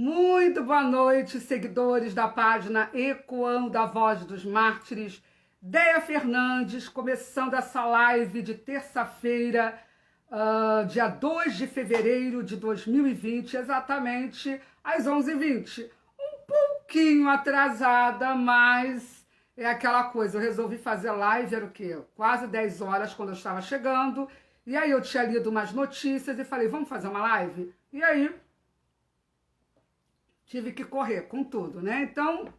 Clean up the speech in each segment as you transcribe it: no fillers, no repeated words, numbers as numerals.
Muito boa noite, seguidores da página Ecoando a Voz dos Mártires. Deia Fernandes, começando essa live de terça-feira, dia 2 de fevereiro de 2020, exatamente às 11h20. Um pouquinho atrasada, mas é aquela coisa, eu resolvi fazer live, era o quê? Quase 10 horas quando eu estava chegando, e aí eu tinha lido umas notícias e falei, vamos fazer uma live? E aí tive que correr com tudo, né? Então,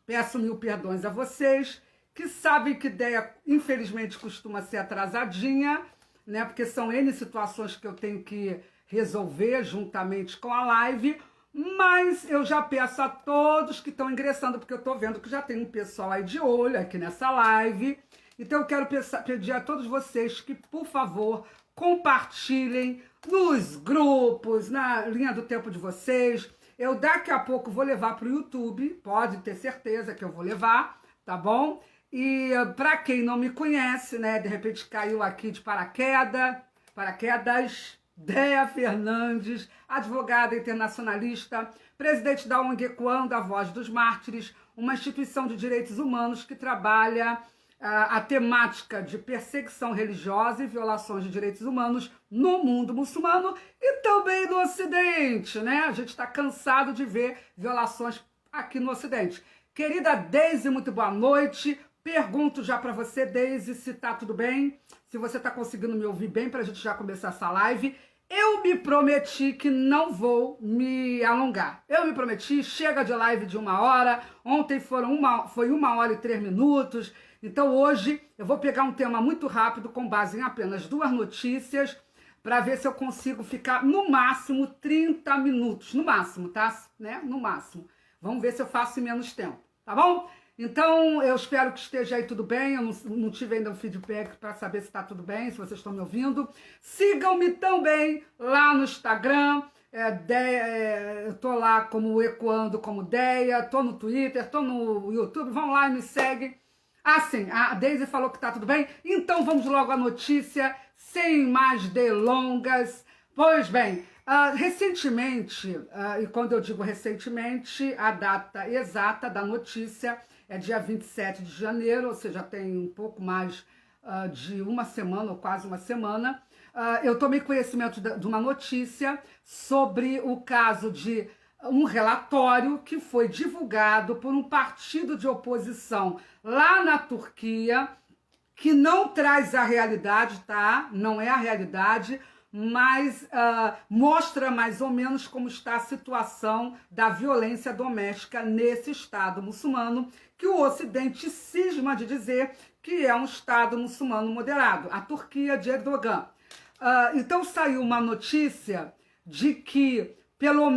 peço mil perdões a vocês, que sabem que Deia, infelizmente, costuma ser atrasadinha, né? Porque são N situações que eu tenho que resolver juntamente com a live, mas eu já peço a todos que estão ingressando, porque eu estou vendo que já tem um pessoal aí de olho aqui nessa live, então eu quero pedir a todos vocês que, por favor, compartilhem nos grupos, na linha do tempo de vocês. Eu daqui a pouco vou levar para o YouTube, pode ter certeza que eu vou levar, tá bom? E para quem não me conhece, né, de repente caiu aqui de paraquedas, Deia Fernandes, advogada internacionalista, presidente da ONG Ecoando a Voz dos Mártires, uma instituição de direitos humanos que trabalha a temática de perseguição religiosa e violações de direitos humanos no mundo muçulmano e também no Ocidente, né? A gente está cansado de ver violações aqui no Ocidente. Querida Deise, muito boa noite. Pergunto já para você, Deise, se tá tudo bem, se você está conseguindo me ouvir bem para a gente já começar essa live. Eu me prometi que não vou me alongar. Eu me prometi, chega de live de 1 hora. Ontem foi 1 hora e 3 minutos. Então hoje eu vou pegar um tema muito rápido com base em apenas 2 notícias para ver se eu consigo ficar no máximo 30 minutos. No máximo, tá? Né? No máximo. Vamos ver se eu faço em menos tempo, tá bom? Então eu espero que esteja aí tudo bem. Eu não tive ainda um feedback para saber se está tudo bem, se vocês estão me ouvindo. Sigam-me também lá no Instagram. Eu tô lá como Ecoando como Deia, tô no Twitter, tô no YouTube. Vão lá e me seguem. Ah, sim, a Deise falou que tá tudo bem, então vamos logo à notícia, sem mais delongas. Pois bem, recentemente, e quando eu digo recentemente, a data exata da notícia é dia 27 de janeiro, ou seja, tem um pouco mais de uma semana, ou quase uma semana, eu tomei conhecimento de uma notícia sobre o caso de um relatório que foi divulgado por um partido de oposição lá na Turquia, que não traz a realidade, tá? Não é a realidade, mas mostra mais ou menos como está a situação da violência doméstica nesse Estado muçulmano, que o Ocidente cisma de dizer que é um Estado muçulmano moderado, a Turquia de Erdogan. Então saiu uma notícia de que pelo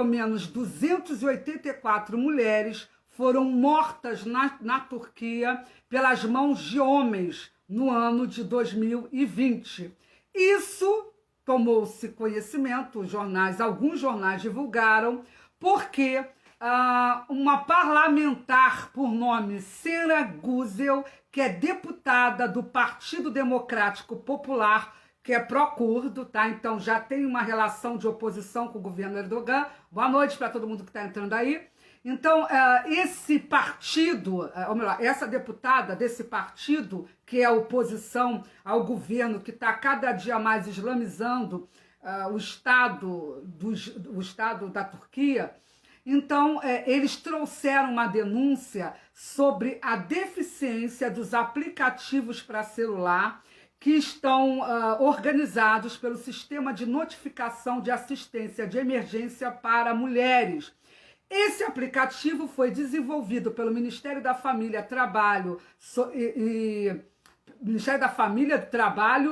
menos 284 mulheres foram mortas na Turquia pelas mãos de homens no ano de 2020. Isso tomou-se conhecimento, alguns jornais divulgaram, porque uma parlamentar por nome Sera Güzel, que é deputada do Partido Democrático Popular, que é pró-curdo, tá? Então já tem uma relação de oposição com o governo Erdogan. Boa noite para todo mundo que está entrando aí. Então, esse partido, ou melhor, essa deputada desse partido, que é a oposição ao governo, que está cada dia mais islamizando o Estado da Turquia, então eles trouxeram uma denúncia sobre a deficiência dos aplicativos para celular que estão organizados pelo Sistema de Notificação de Assistência de Emergência para Mulheres. Esse aplicativo foi desenvolvido pelo Ministério da Família, Trabalho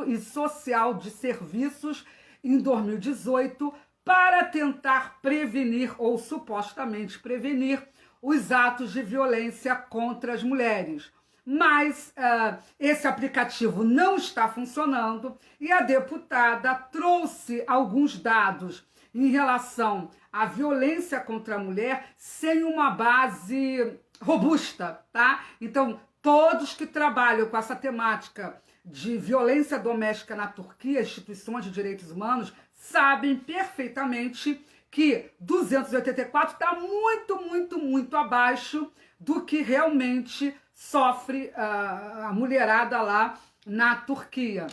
e Social de Serviços em 2018 para tentar prevenir ou supostamente prevenir os atos de violência contra as mulheres. Mas esse aplicativo não está funcionando e a deputada trouxe alguns dados em relação à violência contra a mulher sem uma base robusta, tá? Então, todos que trabalham com essa temática de violência doméstica na Turquia, instituições de direitos humanos, sabem perfeitamente que 284 está muito, muito, muito abaixo do que realmente sofre a mulherada lá na Turquia.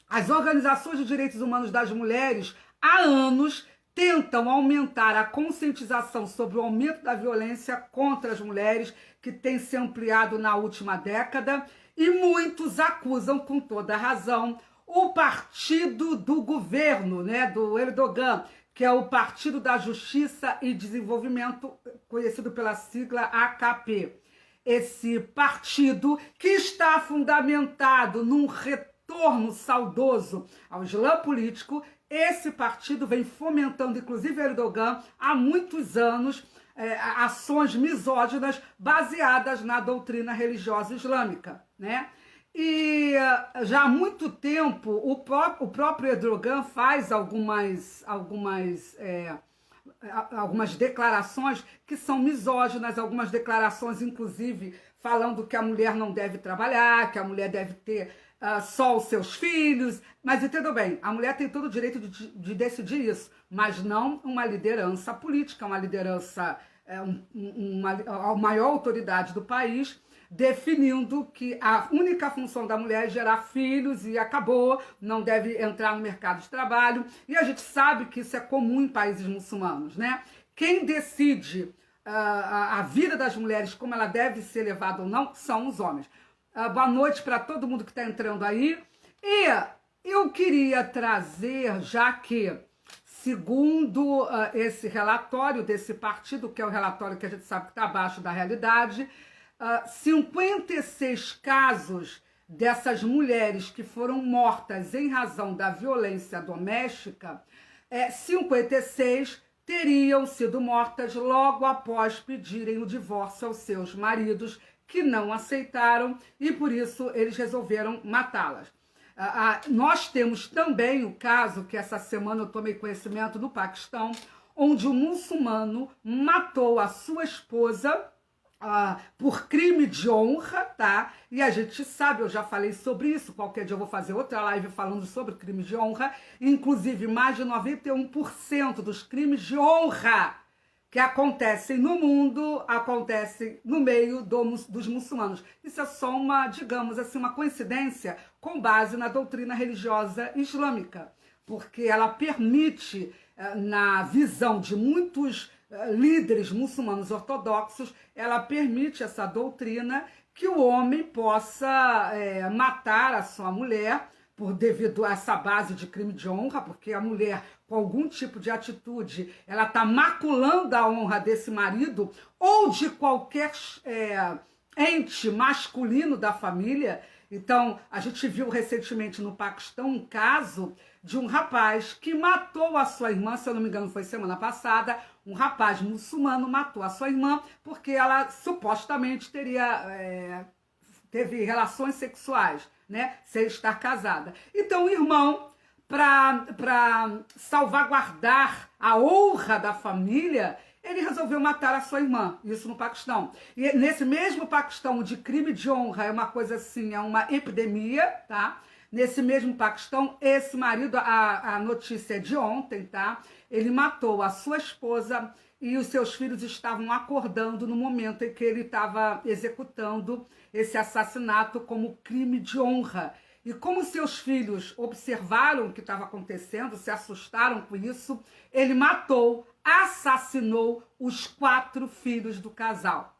As organizações de direitos humanos das mulheres, há anos, tentam aumentar a conscientização sobre o aumento da violência contra as mulheres, que tem se ampliado na última década, e muitos acusam, com toda razão, o partido do governo, né, do Erdogan, que é o Partido da Justiça e Desenvolvimento, conhecido pela sigla AKP. Esse partido que está fundamentado num retorno saudoso ao Islã político. Esse partido vem fomentando, inclusive Erdogan, há muitos anos, ações misóginas baseadas na doutrina religiosa islâmica, né? E já há muito tempo o próprio Erdogan faz algumas declarações que são misóginas, algumas declarações, inclusive, falando que a mulher não deve trabalhar, que a mulher deve ter só os seus filhos. Mas entendam bem, a mulher tem todo o direito de decidir isso, mas não uma liderança política, uma liderança, a maior autoridade do país, definindo que a única função da mulher é gerar filhos e acabou, não deve entrar no mercado de trabalho. E a gente sabe que isso é comum em países muçulmanos, né? Quem decide a vida das mulheres, como ela deve ser levada ou não, são os homens. Boa noite para todo mundo que está entrando aí. E eu queria trazer, já que, segundo esse relatório desse partido, que é o relatório que a gente sabe que está abaixo da realidade, 56 casos dessas mulheres que foram mortas em razão da violência doméstica, 56 teriam sido mortas logo após pedirem o divórcio aos seus maridos, que não aceitaram, e por isso eles resolveram matá-las. Nós temos também o caso que essa semana eu tomei conhecimento no Paquistão, onde um muçulmano matou a sua esposa por crime de honra, tá? E a gente sabe, eu já falei sobre isso, qualquer dia eu vou fazer outra live falando sobre crime de honra, inclusive mais de 91% dos crimes de honra que acontecem no mundo, acontecem no meio dos muçulmanos. Isso é só uma, digamos assim, uma coincidência com base na doutrina religiosa islâmica, porque ela permite, na visão de muitos líderes muçulmanos ortodoxos, ela permite essa doutrina que o homem possa matar a sua mulher devido a essa base de crime de honra, porque a mulher, com algum tipo de atitude, ela está maculando a honra desse marido ou de qualquer ente masculino da família. Então, a gente viu recentemente no Paquistão um caso de um rapaz que matou a sua irmã, se eu não me engano foi semana passada, um rapaz muçulmano matou a sua irmã porque ela supostamente teve relações sexuais, né, sem estar casada. Então o irmão, para salvaguardar a honra da família, ele resolveu matar a sua irmã, isso no Paquistão. E nesse mesmo Paquistão, de crime de honra é uma coisa assim, é uma epidemia, tá? Nesse mesmo Paquistão, esse marido, a notícia é de ontem, tá? Ele matou a sua esposa e os seus filhos estavam acordando no momento em que ele estava executando esse assassinato como crime de honra. E como seus filhos observaram o que estava acontecendo, se assustaram com isso, ele matou, assassinou os 4 filhos do casal.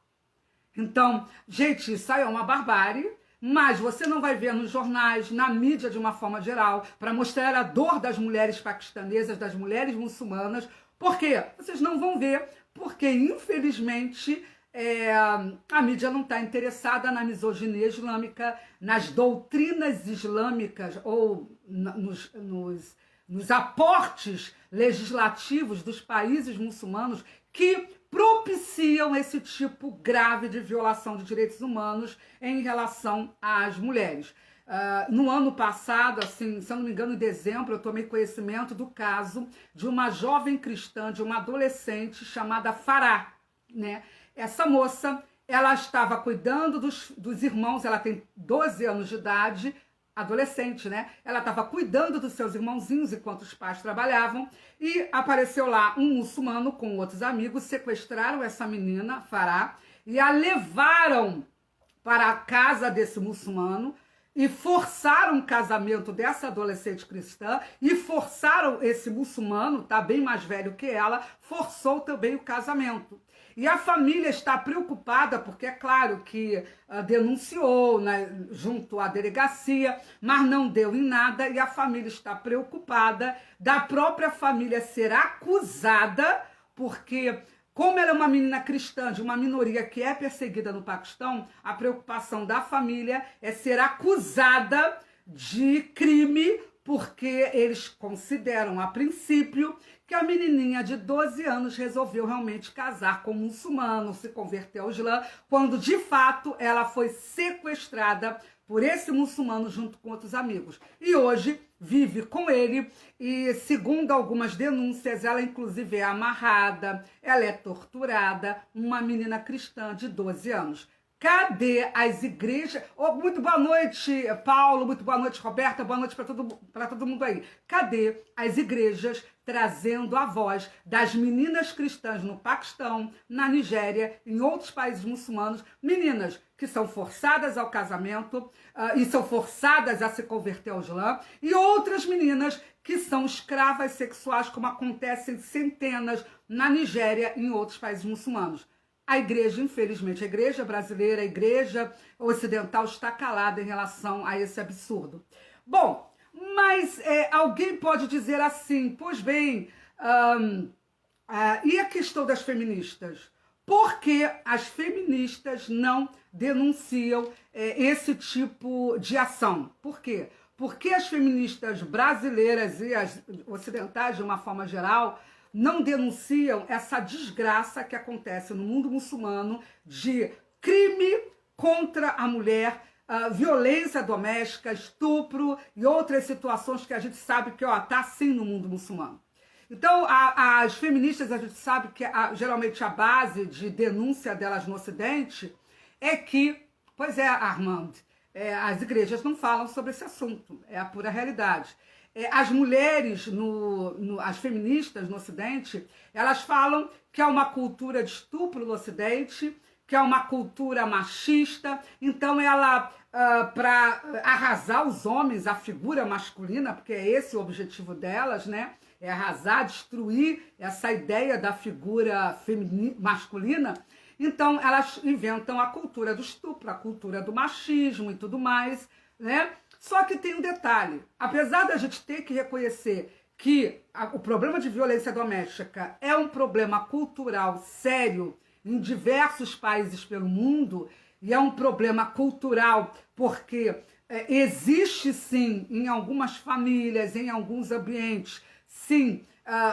Então, gente, isso aí é uma barbárie, mas você não vai ver nos jornais, na mídia de uma forma geral, para mostrar a dor das mulheres paquistanesas, das mulheres muçulmanas. Por quê? Vocês não vão ver, porque, infelizmente, a mídia não está interessada na misoginia islâmica, nas doutrinas islâmicas ou nos aportes legislativos dos países muçulmanos que propiciam esse tipo grave de violação de direitos humanos em relação às mulheres. No ano passado, assim, se eu não me engano, em dezembro, eu tomei conhecimento do caso de uma jovem cristã, de uma adolescente chamada Farah, né? Essa moça, ela estava cuidando dos irmãos, ela tem 12 anos de idade, adolescente, né? Ela estava cuidando dos seus irmãozinhos enquanto os pais trabalhavam e apareceu lá um muçulmano com outros amigos, sequestraram essa menina, Farah, e a levaram para a casa desse muçulmano e forçaram o casamento dessa adolescente cristã e forçaram esse muçulmano, tá bem mais velho que ela, forçou também o casamento. E a família está preocupada porque é claro que denunciou, né, junto à delegacia, mas não deu em nada e a família está preocupada da própria família ser acusada porque como ela é uma menina cristã de uma minoria que é perseguida no Paquistão, a preocupação da família é ser acusada de crime, porque eles consideram, a princípio, que a menininha de 12 anos resolveu realmente casar com um muçulmano, se converter ao Islã, quando de fato ela foi sequestrada por esse muçulmano junto com outros amigos. E hoje vive com ele e, segundo algumas denúncias, ela inclusive é amarrada, ela é torturada, uma menina cristã de 12 anos. Cadê as igrejas? Oh, muito boa noite, Paulo, muito boa noite, Roberta, boa noite para todo mundo aí. Cadê as igrejas trazendo a voz das meninas cristãs no Paquistão, na Nigéria, em outros países muçulmanos, meninas que são forçadas ao casamento e são forçadas a se converter ao Islã, e outras meninas que são escravas sexuais, como acontece em centenas na Nigéria e em outros países muçulmanos. A igreja, infelizmente, a igreja brasileira, a igreja ocidental está calada em relação a esse absurdo. Bom, mas alguém pode dizer assim, pois bem, e a questão das feministas? Por que as feministas não denunciam esse tipo de ação? Por quê? Porque as feministas brasileiras e as ocidentais, de uma forma geral, não denunciam essa desgraça que acontece no mundo muçulmano de crime contra a mulher, violência doméstica, estupro e outras situações que a gente sabe que está assim no mundo muçulmano. Então, as feministas, a gente sabe que geralmente a base de denúncia delas no Ocidente é que, pois é, Armando, as igrejas não falam sobre esse assunto, é a pura realidade. As mulheres, as feministas no Ocidente, elas falam que há uma cultura de estupro no Ocidente, que é uma cultura machista, então ela, para arrasar os homens, a figura masculina, porque é esse o objetivo delas, né? É arrasar, destruir essa ideia da figura masculina. Então elas inventam a cultura do estupro, a cultura do machismo e tudo mais, né? Só que tem um detalhe, apesar da gente ter que reconhecer que o problema de violência doméstica é um problema cultural sério em diversos países pelo mundo, e é um problema cultural porque existe sim em algumas famílias, em alguns ambientes, sim,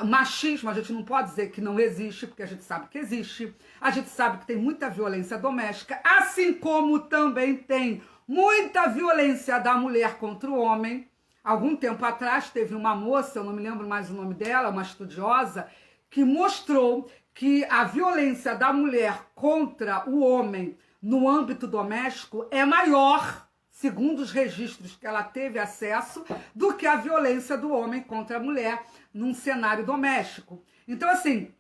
machismo, a gente não pode dizer que não existe, porque a gente sabe que existe, a gente sabe que tem muita violência doméstica, assim como também tem muita violência da mulher contra o homem. Algum tempo atrás teve uma moça, eu não me lembro mais o nome dela, uma estudiosa, que mostrou que a violência da mulher contra o homem no âmbito doméstico é maior, segundo os registros que ela teve acesso, do que a violência do homem contra a mulher num cenário doméstico. Então, assim,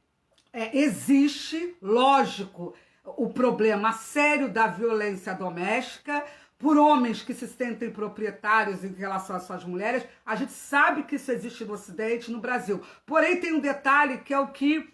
existe, lógico, o problema sério da violência doméstica por homens que se sentem proprietários em relação às suas mulheres. A gente sabe que isso existe no Ocidente, no Brasil. Porém, tem um detalhe que é o que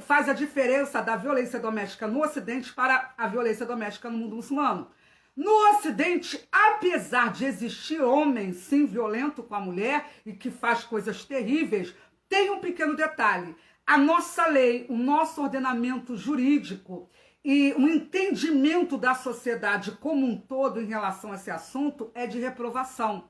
faz a diferença da violência doméstica no Ocidente para a violência doméstica no mundo muçulmano. No Ocidente, apesar de existir homem, sim, violento com a mulher e que faz coisas terríveis, tem um pequeno detalhe. A nossa lei, o nosso ordenamento jurídico e o entendimento da sociedade como um todo em relação a esse assunto é de reprovação.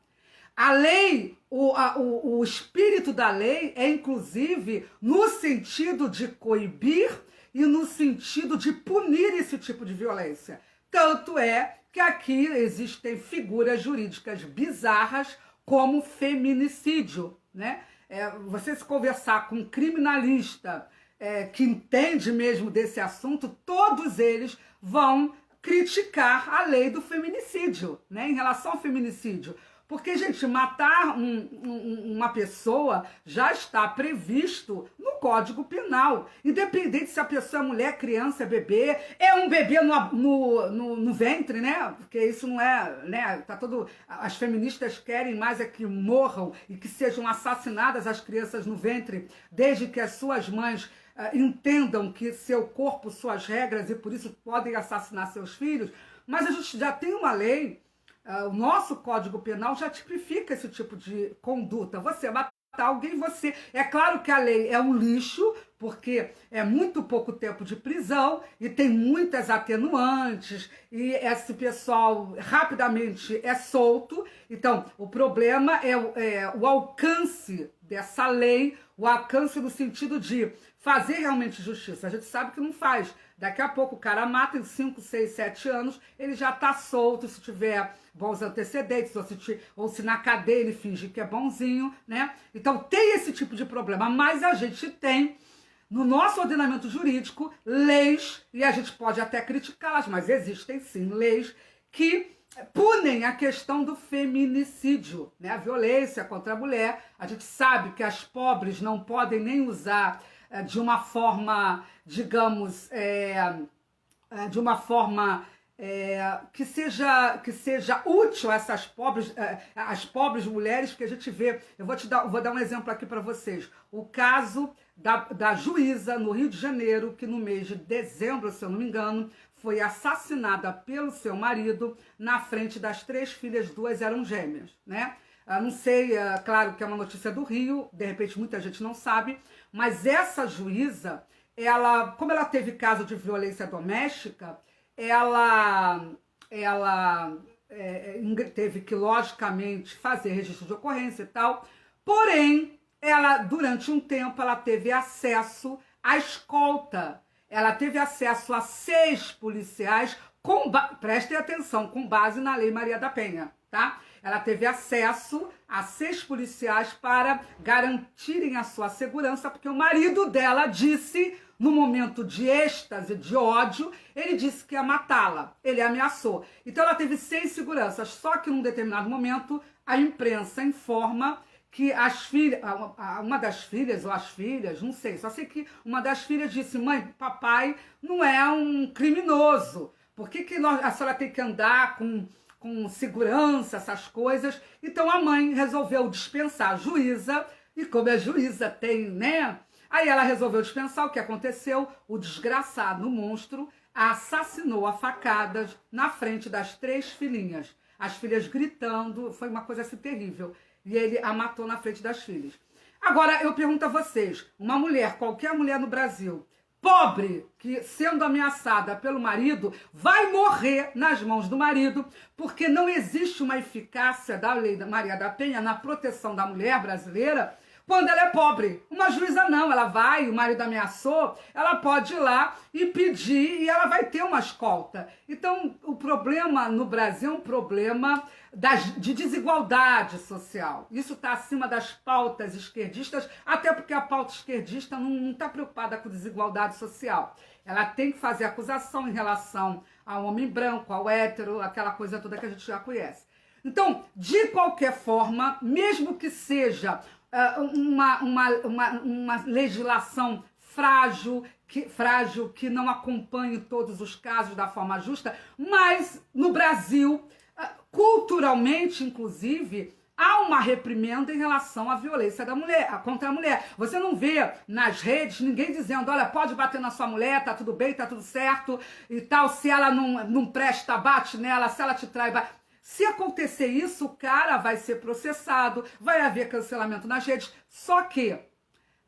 A lei, o espírito da lei é, inclusive, no sentido de coibir e no sentido de punir esse tipo de violência. Tanto é que aqui existem figuras jurídicas bizarras como feminicídio, né? Você se conversar com um criminalista que entende mesmo desse assunto, todos eles vão criticar a lei do feminicídio, né? Em relação ao feminicídio. Porque, gente, matar uma pessoa já está previsto no Código Penal. Independente se a pessoa é mulher, criança, é bebê, é um bebê no ventre, né? Porque isso não é, né? Tá todo... As feministas querem mais é que morram e que sejam assassinadas as crianças no ventre, desde que as suas mães entendam que seu corpo, suas regras, e por isso podem assassinar seus filhos. Mas a gente já tem uma lei. O nosso Código Penal já tipifica esse tipo de conduta. Você matar alguém, você... É claro que a lei é um lixo, porque é muito pouco tempo de prisão e tem muitas atenuantes, e esse pessoal rapidamente é solto. Então, o problema é o alcance dessa lei, o alcance no sentido de fazer realmente justiça. A gente sabe que não faz. Daqui a pouco o cara mata em 5, 6, 7 anos, ele já está solto se tiver bons antecedentes, ou se na cadeia ele finge que é bonzinho, né? Então tem esse tipo de problema, mas a gente tem no nosso ordenamento jurídico leis, e a gente pode até criticá-las, mas existem sim leis que punem a questão do feminicídio, né? A violência contra a mulher. A gente sabe que as pobres não podem nem usar de uma forma, digamos, de uma forma que seja útil a essas pobres, as pobres mulheres que a gente vê. Vou dar um exemplo aqui para vocês. O caso da juíza no Rio de Janeiro, que no mês de dezembro, se eu não me engano, foi assassinada pelo seu marido na frente das 3 filhas, 2 eram gêmeas, né? Não sei, claro que é uma notícia do Rio, de repente muita gente não sabe, mas essa juíza, como ela teve caso de violência doméstica, ela teve que, logicamente, fazer registro de ocorrência e tal, porém, durante um tempo, ela teve acesso à escolta, ela teve acesso a 6 policiais, prestem atenção, com base na Lei Maria da Penha, tá? Ela teve acesso a 6 policiais para garantirem a sua segurança, porque o marido dela disse, no momento de êxtase, de ódio, ele disse que ia matá-la, ele ameaçou. Então ela teve 6 seguranças, só que num determinado momento a imprensa informa que uma das filhas, ou as filhas, não sei, só sei que uma das filhas disse: mãe, papai não é um criminoso, por que a senhora tem que andar com segurança, essas coisas? Então a mãe resolveu dispensar a juíza, e como a juíza tem, né? Aí ela resolveu dispensar. O que aconteceu? O desgraçado, o monstro, a assassinou a facadas na frente das 3 filhinhas. As filhas gritando, foi uma coisa assim terrível. E ele a matou na frente das filhas. Agora, eu pergunto a vocês, uma mulher, qualquer mulher no Brasil, pobre, que sendo ameaçada pelo marido, vai morrer nas mãos do marido, porque não existe uma eficácia da Lei da Maria da Penha na proteção da mulher brasileira quando ela é pobre. Uma juíza não, ela vai, o marido ameaçou, ela pode ir lá e pedir, e ela vai ter uma escolta. Então, o problema no Brasil é um problema de desigualdade social. Isso está acima das pautas esquerdistas, até porque a pauta esquerdista não está preocupada com desigualdade social. Ela tem que fazer acusação em relação ao homem branco, ao hétero, aquela coisa toda que a gente já conhece. Então, de qualquer forma, mesmo que seja uma legislação frágil, que não acompanhe todos os casos da forma justa, mas no Brasil, culturalmente, inclusive, há uma reprimenda em relação à violência contra a mulher. Você não vê nas redes ninguém dizendo: olha, pode bater na sua mulher, tá tudo bem, tá tudo certo e tal, se ela não presta, bate nela, se ela te trai, bate. Se acontecer isso, o cara vai ser processado, vai haver cancelamento nas redes. Só que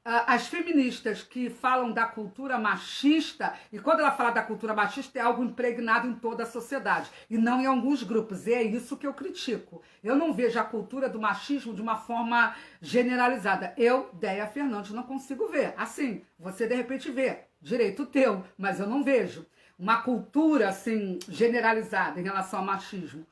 as feministas que falam da cultura machista, e quando ela fala da cultura machista, é algo impregnado em toda a sociedade, e não em alguns grupos, e é isso que eu critico. Eu não vejo a cultura do machismo de uma forma generalizada. Eu, Déia Fernandes, não consigo ver. Assim, você de repente vê, direito teu, mas eu não vejo uma cultura assim generalizada em relação ao machismo.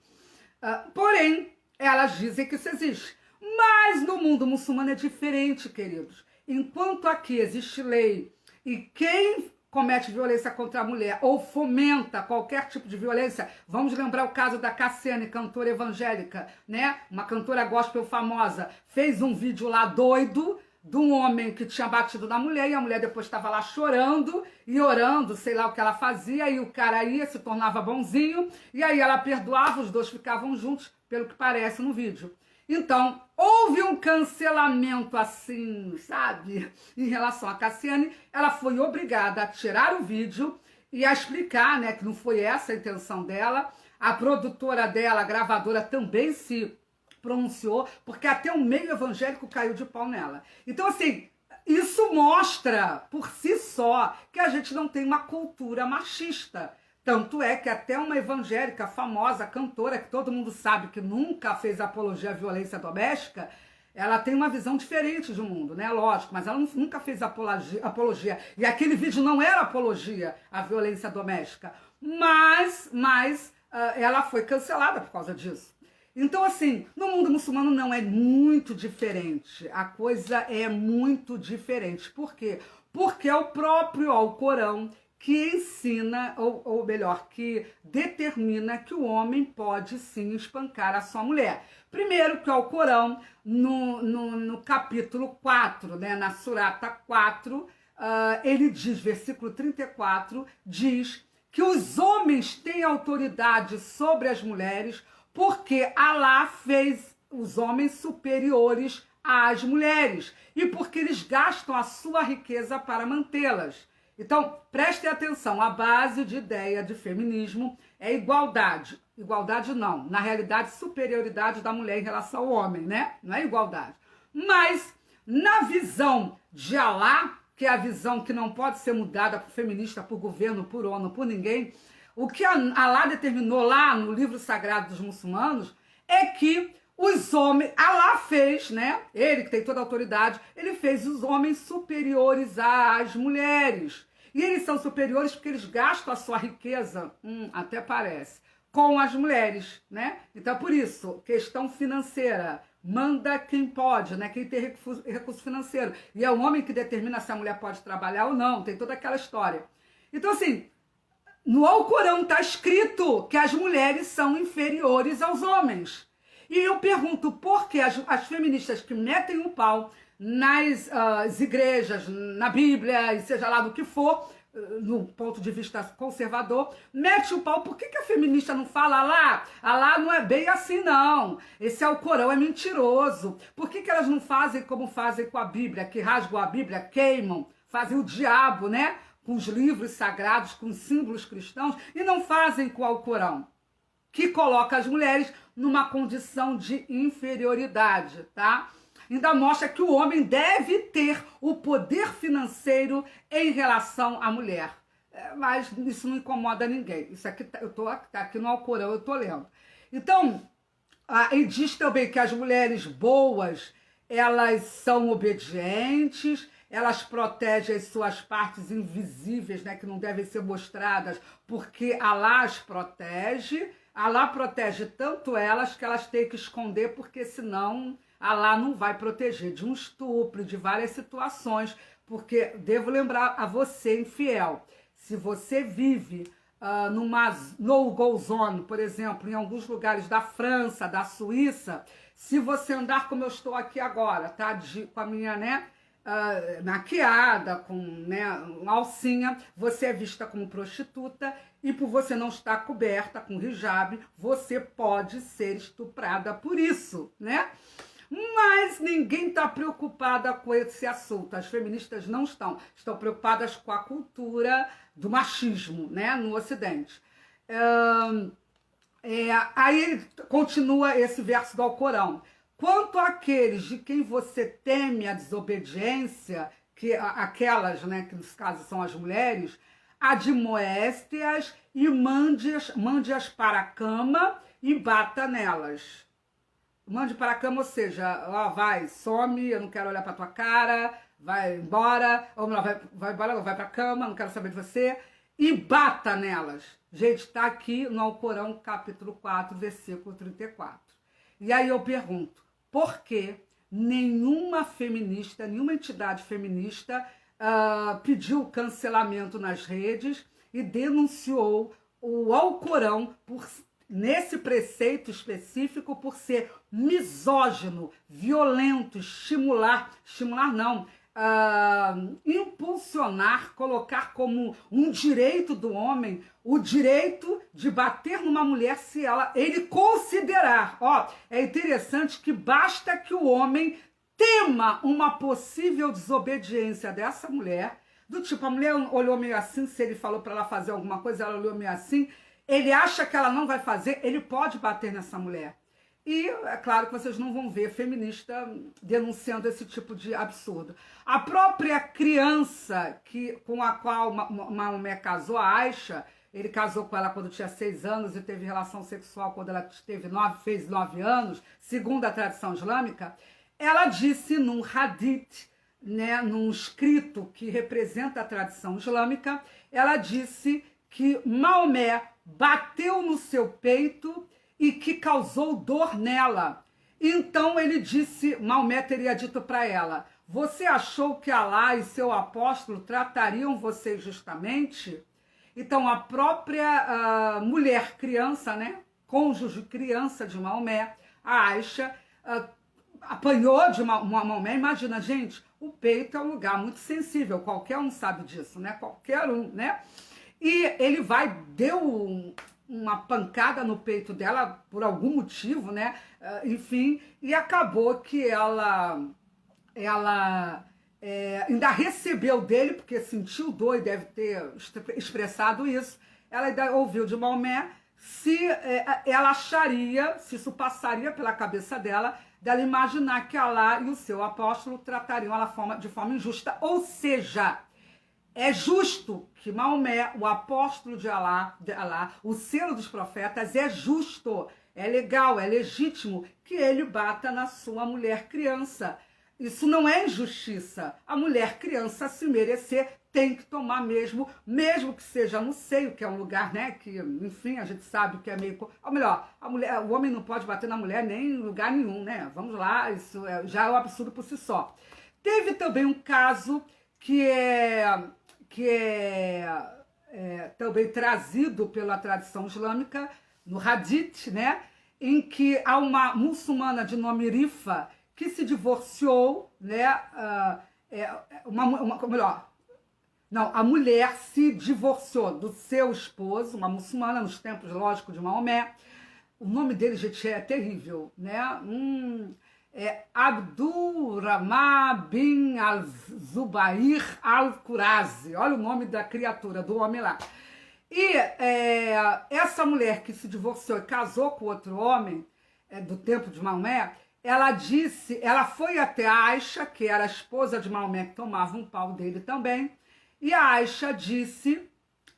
Porém, elas dizem que isso existe. Mas no mundo muçulmano é diferente, queridos. Enquanto aqui existe lei e quem comete violência contra a mulher ou fomenta qualquer tipo de violência. Vamos lembrar o caso da Cassiane, cantora evangélica, né? Uma cantora gospel famosa, fez um vídeo lá doido de um homem que tinha batido na mulher, e a mulher depois estava lá chorando e orando, sei lá o que ela fazia, e o cara ia, se tornava bonzinho, e aí ela perdoava, os dois ficavam juntos, pelo que parece no vídeo. Então, houve um cancelamento assim, sabe, em relação a Cassiane. Ela foi obrigada a tirar o vídeo e a explicar, né, que não foi essa a intenção dela. A produtora dela, a gravadora, também se pronunciou, porque até o meio evangélico caiu de pau nela. Então, assim, isso mostra por si só que a gente não tem uma cultura machista. Tanto é que até uma evangélica famosa, cantora, que todo mundo sabe que nunca fez apologia à violência doméstica, ela tem uma visão diferente do mundo, né? Lógico, mas ela nunca fez apologia. E aquele vídeo não era apologia à violência doméstica. Mas ela foi cancelada por causa disso. Então, assim, no mundo muçulmano não é muito diferente. A coisa é muito diferente. Por quê? Porque é o próprio Alcorão que ensina, ou melhor, que determina que o homem pode sim espancar a sua mulher. Primeiro que o Alcorão, no capítulo 4, né, na surata 4, ele diz, versículo 34, diz que os homens têm autoridade sobre as mulheres porque Alá fez os homens superiores às mulheres e porque eles gastam a sua riqueza para mantê-las. Então, prestem atenção, a base de ideia de feminismo é igualdade. Igualdade não, na realidade, superioridade da mulher em relação ao homem, né? Não é igualdade. Mas, na visão de Alá, que é a visão que não pode ser mudada por feminista, por governo, por ONU, por ninguém, o que Alá determinou lá no livro sagrado dos muçulmanos é que os homens, Alá fez, né? Ele que tem toda a autoridade, ele fez os homens superiores às mulheres. E eles são superiores porque eles gastam a sua riqueza, até parece, com as mulheres, né? Então, por isso, questão financeira, manda quem pode, né? Quem tem recurso financeiro. E é o homem que determina se a mulher pode trabalhar ou não, tem toda aquela história. Então, assim, no Alcorão está escrito que as mulheres são inferiores aos homens. E eu pergunto por que as feministas que metem o pau nas igrejas, na Bíblia, e seja lá do que for, no ponto de vista conservador, mete o pau. Por que a feminista não fala lá? Alá não é bem assim, não. Esse Alcorão é mentiroso. Por que elas não fazem como fazem com a Bíblia, que rasgam a Bíblia, queimam, fazem o diabo, né? Com os livros sagrados, com os símbolos cristãos, e não fazem com o Alcorão, que coloca as mulheres numa condição de inferioridade, tá? Ainda mostra que o homem deve ter o poder financeiro em relação à mulher. Mas isso não incomoda ninguém. Isso aqui, tá aqui no Alcorão, eu tô lendo. Então, e diz também que as mulheres boas, elas são obedientes, elas protegem as suas partes invisíveis, né, que não devem ser mostradas, porque Alá as protege. Alá protege tanto elas que elas têm que esconder, porque senão Alá não vai proteger de um estupro, de várias situações, porque devo lembrar a você, infiel, se você vive numa no-go zone, por exemplo, em alguns lugares da França, da Suíça, se você andar como eu estou aqui agora, tá, com a minha, né, maquiada, com, né, uma alcinha, você é vista como prostituta, e por você não estar coberta com hijab, você pode ser estuprada por isso, né? Mas ninguém está preocupada com esse assunto. As feministas não estão. Estão preocupadas com a cultura do machismo, né, no Ocidente. Aí continua esse verso do Alcorão. Quanto àqueles de quem você teme a desobediência, que aquelas, né, que nos casos são as mulheres, admoeste-as e mande-as para a cama e bata nelas. Mande para a cama, ou seja, ó, vai, some, eu não quero olhar para tua cara, vai embora, ou não, vai embora, vai para a cama, não quero saber de você, e bata nelas. Gente, está aqui no Alcorão, capítulo 4, versículo 34. E aí eu pergunto, por que nenhuma feminista, nenhuma entidade feminista pediu cancelamento nas redes e denunciou o Alcorão nesse preceito específico por ser misógino, violento, impulsionar, colocar como um direito do homem o direito de bater numa mulher se ele considerar. É interessante que basta que o homem tema uma possível desobediência dessa mulher, do tipo, a mulher olhou meio assim, se ele falou para ela fazer alguma coisa, ela olhou meio assim, ele acha que ela não vai fazer, ele pode bater nessa mulher. E é claro que vocês não vão ver feminista denunciando esse tipo de absurdo. A própria criança com a qual Maomé casou, a Aisha, ele casou com ela quando tinha 6 anos e teve relação sexual quando ela fez 9 anos, segundo a tradição islâmica, ela disse num hadith, né, num escrito que representa a tradição islâmica, ela disse que Maomé bateu no seu peito e que causou dor nela. Então Maomé teria dito para ela: você achou que Alá e seu apóstolo tratariam você justamente? Então a própria mulher criança, né, cônjuge criança de Maomé, a Aisha, apanhou de Maomé. Imagina, gente, o peito é um lugar muito sensível, qualquer um sabe disso, né? Qualquer um, né? E ele deu uma pancada no peito dela por algum motivo, né? Enfim, e acabou que ela ainda recebeu dele, porque sentiu dor e deve ter expressado isso. Ela ainda ouviu de Maomé se ela acharia, se isso passaria pela cabeça dela imaginar que Alá e o seu apóstolo tratariam ela de forma injusta. Ou seja, é justo que Maomé, o apóstolo de Alá, o selo dos profetas, é justo, é legal, é legítimo que ele bata na sua mulher criança. Isso não é injustiça. A mulher criança, se merecer, tem que tomar mesmo que seja no seio, que é um lugar, né, que, enfim, a gente sabe que é meio... Ou melhor, o homem não pode bater na mulher nem em lugar nenhum, né? Vamos lá, isso já é um absurdo por si só. Teve também um caso que é também trazido pela tradição islâmica, no Hadith, né, em que há uma muçulmana de nome Rifa que se divorciou, né, a mulher se divorciou do seu esposo, uma muçulmana, nos tempos, lógico, de Maomé. O nome dele, gente, é terrível, né? É Abdurrahman bin al-Zubair al-Qurazi. Olha o nome da criatura, do homem lá. E essa mulher que se divorciou e casou com outro homem, do tempo de Maomé, ela foi até a Aisha, que era a esposa de Maomé, que tomava um pau dele também, e a Aisha disse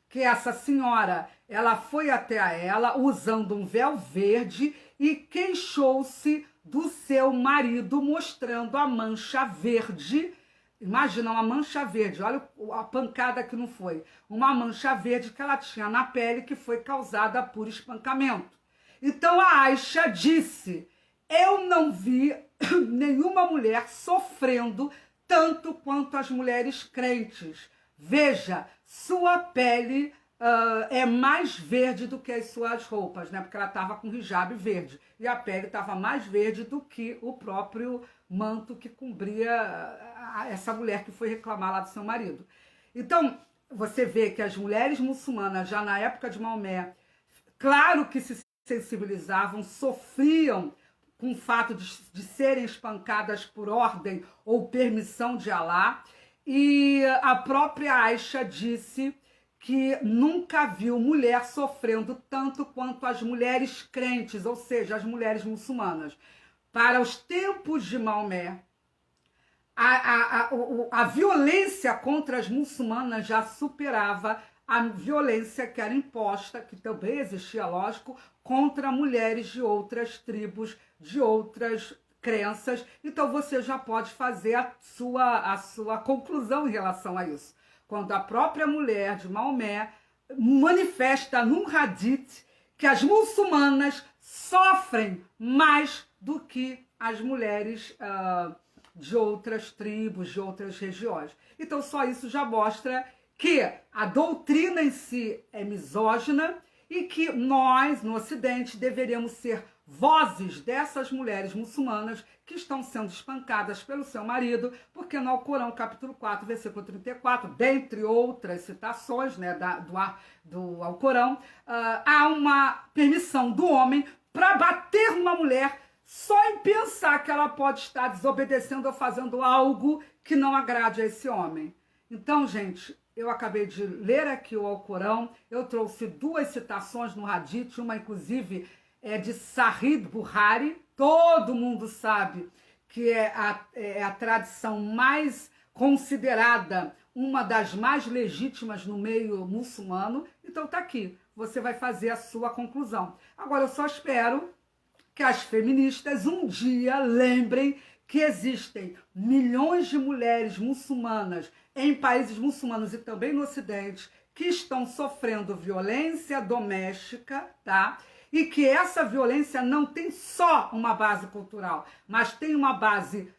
que essa senhora, ela foi até ela usando um véu verde e queixou-se do seu marido, mostrando a mancha verde. Imagina uma mancha verde, olha a pancada que não foi. Uma mancha verde que ela tinha na pele, que foi causada por espancamento. Então a Aisha disse: eu não vi nenhuma mulher sofrendo tanto quanto as mulheres crentes. Veja, sua pele é mais verde do que as suas roupas, né? Porque ela estava com hijab verde. E a pele estava mais verde do que o próprio manto que cobria essa mulher que foi reclamar lá do seu marido. Então, você vê que as mulheres muçulmanas, já na época de Maomé, claro que se sensibilizavam, sofriam com o fato de serem espancadas por ordem ou permissão de Alá. E a própria Aisha disse que nunca viu mulher sofrendo tanto quanto as mulheres crentes, ou seja, as mulheres muçulmanas. Para os tempos de Maomé, a violência contra as muçulmanas já superava a violência que era imposta, que também existia, lógico, contra mulheres de outras tribos, de outras crenças. Então você já pode fazer a sua conclusão em relação a isso. Quando a própria mulher de Maomé manifesta num hadith que as muçulmanas sofrem mais do que as mulheres de outras tribos, de outras regiões. Então, só isso já mostra que a doutrina em si é misógina e que nós, no Ocidente, deveríamos ser vozes dessas mulheres muçulmanas que estão sendo espancadas pelo seu marido, porque no Alcorão, capítulo 4, versículo 34, dentre outras citações, né, do Alcorão, há uma permissão do homem para bater uma mulher só em pensar que ela pode estar desobedecendo ou fazendo algo que não agrade a esse homem. Então, gente, eu acabei de ler aqui o Alcorão, eu trouxe 2 citações no Hadith, uma inclusive é de Sahih Bukhari, todo mundo sabe que é a tradição mais considerada, uma das mais legítimas no meio muçulmano, então tá aqui, você vai fazer a sua conclusão. Agora eu só espero que as feministas um dia lembrem que existem milhões de mulheres muçulmanas em países muçulmanos e também no Ocidente que estão sofrendo violência doméstica, tá? E que essa violência não tem só uma base cultural, mas tem uma base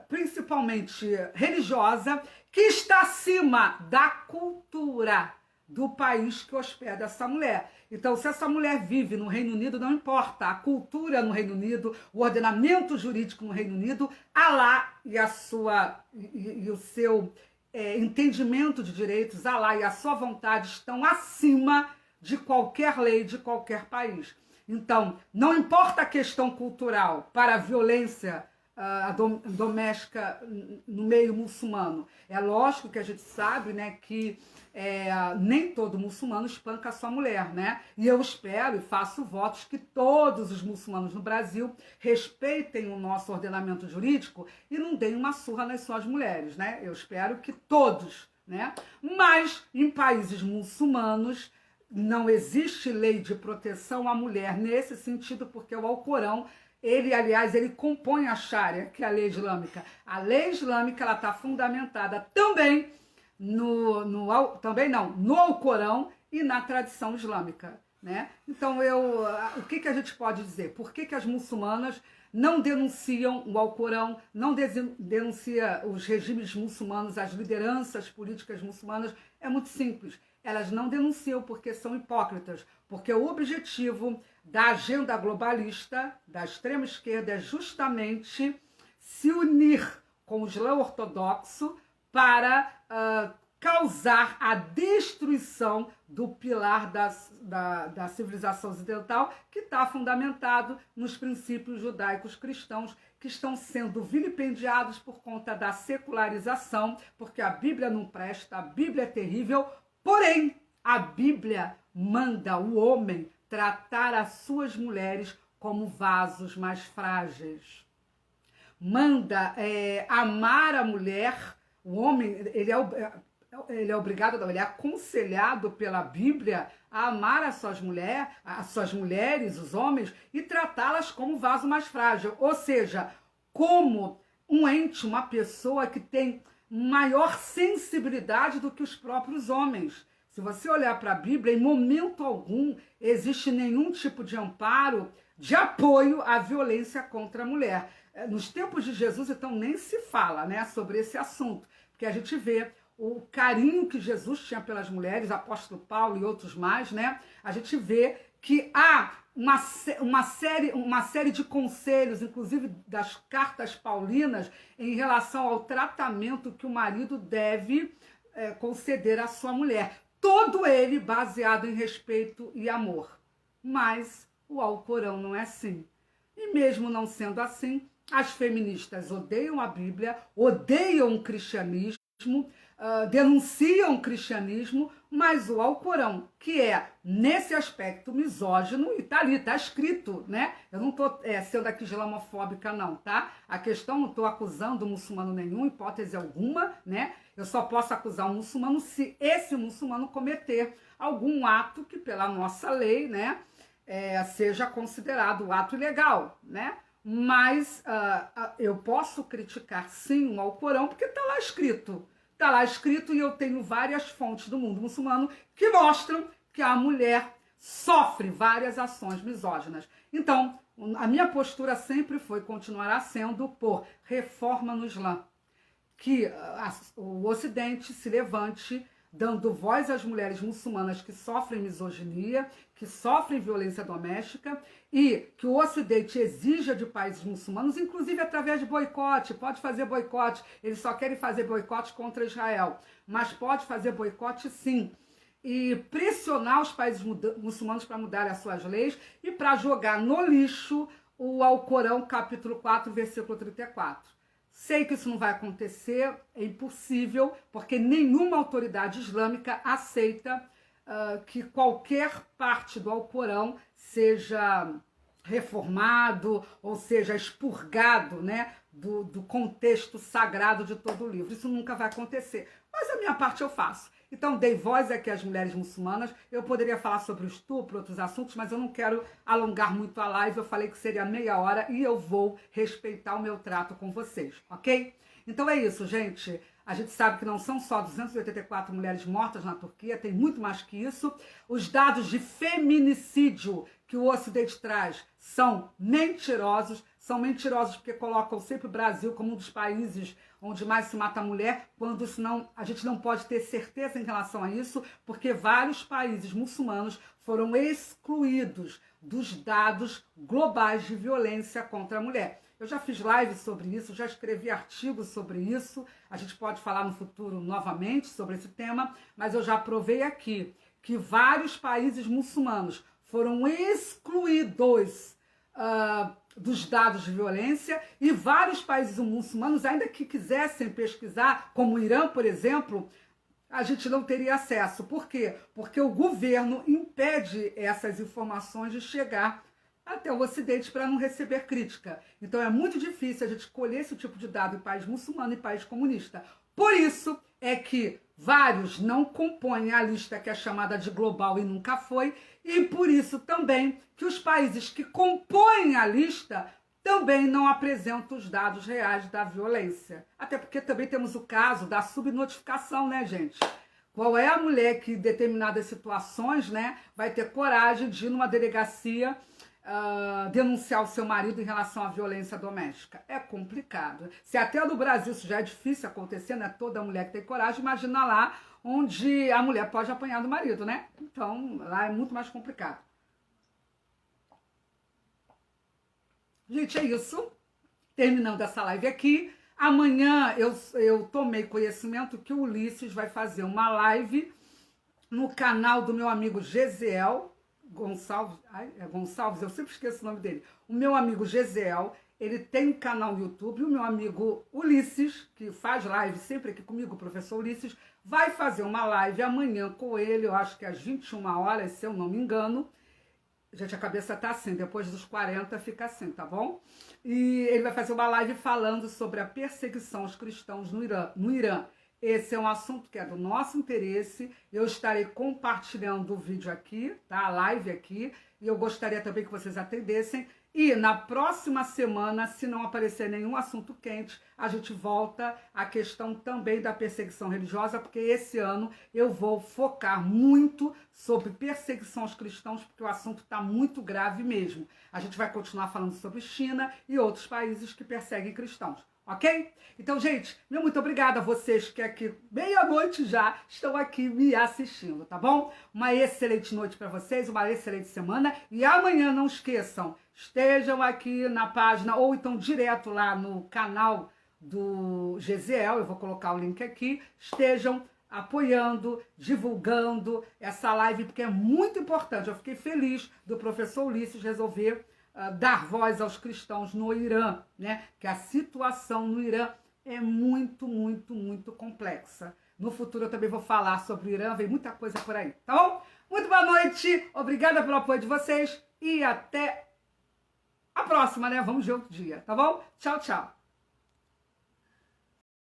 principalmente religiosa, que está acima da cultura do país que hospeda essa mulher. Então, se essa mulher vive no Reino Unido, não importa, a cultura no Reino Unido, o ordenamento jurídico no Reino Unido, Alá e o seu entendimento de direitos, Alá e a sua vontade estão acima de qualquer lei de qualquer país. Então, não importa a questão cultural para a violência doméstica no meio muçulmano. É lógico que a gente sabe, né, que nem todo muçulmano espanca a sua mulher, né? E eu espero e faço votos que todos os muçulmanos no Brasil respeitem o nosso ordenamento jurídico e não deem uma surra nas suas mulheres, né? Eu espero que todos, né? Mas em países muçulmanos não existe lei de proteção à mulher nesse sentido, porque o Alcorão, ele compõe a Sharia, que é a lei islâmica. A lei islâmica, ela está fundamentada também no Alcorão e na tradição islâmica, né? Então, o que a gente pode dizer? Por que as muçulmanas não denunciam o Alcorão, não denunciam os regimes muçulmanos, as lideranças políticas muçulmanas? É muito simples. Elas não denunciam porque são hipócritas, porque o objetivo da agenda globalista, da extrema esquerda, é justamente se unir com o Islã ortodoxo para causar a destruição do pilar da civilização ocidental, que está fundamentado nos princípios judaicos cristãos, que estão sendo vilipendiados por conta da secularização, porque a Bíblia não presta, a Bíblia é terrível. Porém, a Bíblia manda o homem tratar as suas mulheres como vasos mais frágeis. Manda amar a mulher. O homem, ele é obrigado, ele é aconselhado pela Bíblia a amar as suas mulheres, os homens, e tratá-las como vaso mais frágil. Ou seja, como um ente, uma pessoa que tem maior sensibilidade do que os próprios homens. Se você olhar para a Bíblia, em momento algum existe nenhum tipo de amparo, de apoio à violência contra a mulher. Nos tempos de Jesus, então, nem se fala, né, sobre esse assunto, porque a gente vê o carinho que Jesus tinha pelas mulheres, apóstolo Paulo e outros mais, né? A gente vê que há uma série de conselhos, inclusive das cartas paulinas, em relação ao tratamento que o marido deve conceder à sua mulher. Todo ele baseado em respeito e amor. Mas o Alcorão não é assim. E mesmo não sendo assim, as feministas odeiam a Bíblia, odeiam o cristianismo, denunciam o cristianismo, mas o Alcorão, que é nesse aspecto misógino, e tá ali, tá escrito, né? Eu não tô sendo aqui islamofóbica não, tá? A questão, não tô acusando muçulmano nenhum, hipótese alguma, né? Eu só posso acusar um muçulmano se esse muçulmano cometer algum ato que pela nossa lei, né, seja considerado ato ilegal, né? Mas eu posso criticar sim o Alcorão porque tá lá escrito. Está lá escrito e eu tenho várias fontes do mundo muçulmano que mostram que a mulher sofre várias ações misóginas. Então, a minha postura sempre foi, continuará sendo, por reforma no Islã. Que o Ocidente se levante, dando voz às mulheres muçulmanas que sofrem misoginia, que sofrem violência doméstica, e que o Ocidente exija de países muçulmanos, inclusive através de boicote. Pode fazer boicote, eles só querem fazer boicote contra Israel, mas pode fazer boicote sim. E pressionar os países muçulmanos para mudarem as suas leis e para jogar no lixo o Alcorão, capítulo 4, versículo 34. Sei que isso não vai acontecer, é impossível, porque nenhuma autoridade islâmica aceita que qualquer parte do Alcorão seja reformado, ou seja, expurgado, né, do contexto sagrado de todo o livro. Isso nunca vai acontecer, mas a minha parte eu faço. Então, dei voz aqui às mulheres muçulmanas. Eu poderia falar sobre o estupro, outros assuntos, mas eu não quero alongar muito a live. Eu falei que seria meia hora e eu vou respeitar o meu trato com vocês, ok? Então é isso, gente. A gente sabe que não são só 284 mulheres mortas na Turquia, tem muito mais que isso. Os dados de feminicídio que o Ocidente traz são mentirosos porque colocam sempre o Brasil como um dos países onde mais se mata a mulher, quando senão a gente não pode ter certeza em relação a isso, porque vários países muçulmanos foram excluídos dos dados globais de violência contra a mulher. Eu já fiz live sobre isso, já escrevi artigos sobre isso, a gente pode falar no futuro novamente sobre esse tema, mas eu já provei aqui que vários países muçulmanos foram excluídos dos dados de violência, e vários países muçulmanos, ainda que quisessem pesquisar, como o Irã, por exemplo, a gente não teria acesso. Por quê? Porque o governo impede essas informações de chegar até o Ocidente para não receber crítica. Então é muito difícil a gente colher esse tipo de dado em país muçulmano e país comunista. Por isso é que vários não compõem a lista que é chamada de global e nunca foi, e por isso também que os países que compõem a lista também não apresentam os dados reais da violência. Até porque também temos o caso da subnotificação, né, gente? Qual é a mulher que em determinadas situações, né, vai ter coragem de ir numa delegacia denunciar o seu marido em relação à violência doméstica? É complicado. Se até no Brasil isso já é difícil acontecer, não é toda mulher que tem coragem, imagina lá onde a mulher pode apanhar do marido, né? Então, lá é muito mais complicado. Gente, é isso. Terminando essa live aqui. Amanhã eu tomei conhecimento que o Ulisses vai fazer uma live no canal do meu amigo Gesiel Gonçalves, eu sempre esqueço o nome dele. O meu amigo Gesiel, ele tem um canal no YouTube. O meu amigo Ulisses, que faz live sempre aqui comigo, o professor Ulisses, vai fazer uma live amanhã com ele, eu acho que às 21 horas, se eu não me engano. Gente, a cabeça tá assim, depois dos 40 fica assim, tá bom? E ele vai fazer uma live falando sobre a perseguição aos cristãos no Irã. Esse é um assunto que é do nosso interesse. Eu estarei compartilhando o vídeo aqui, tá? A live aqui. E eu gostaria também que vocês atendessem. E na próxima semana, se não aparecer nenhum assunto quente, a gente volta à questão também da perseguição religiosa, porque esse ano eu vou focar muito sobre perseguição aos cristãos, porque o assunto está muito grave mesmo. A gente vai continuar falando sobre China e outros países que perseguem cristãos. Ok? Então, gente, meu muito obrigada a vocês que aqui, meia-noite já, estão aqui me assistindo, tá bom? Uma excelente noite para vocês, uma excelente semana. E amanhã, não esqueçam, estejam aqui na página, ou então direto lá no canal do Gesiel, eu vou colocar o link aqui, estejam apoiando, divulgando essa live, porque é muito importante. Eu fiquei feliz do professor Ulisses resolver dar voz aos cristãos no Irã, né? Que a situação no Irã é muito, muito, muito complexa. No futuro eu também vou falar sobre o Irã, vem muita coisa por aí, tá bom? Muito boa noite, obrigada pelo apoio de vocês e até a próxima, né? Vamos ver outro dia, tá bom? Tchau, tchau.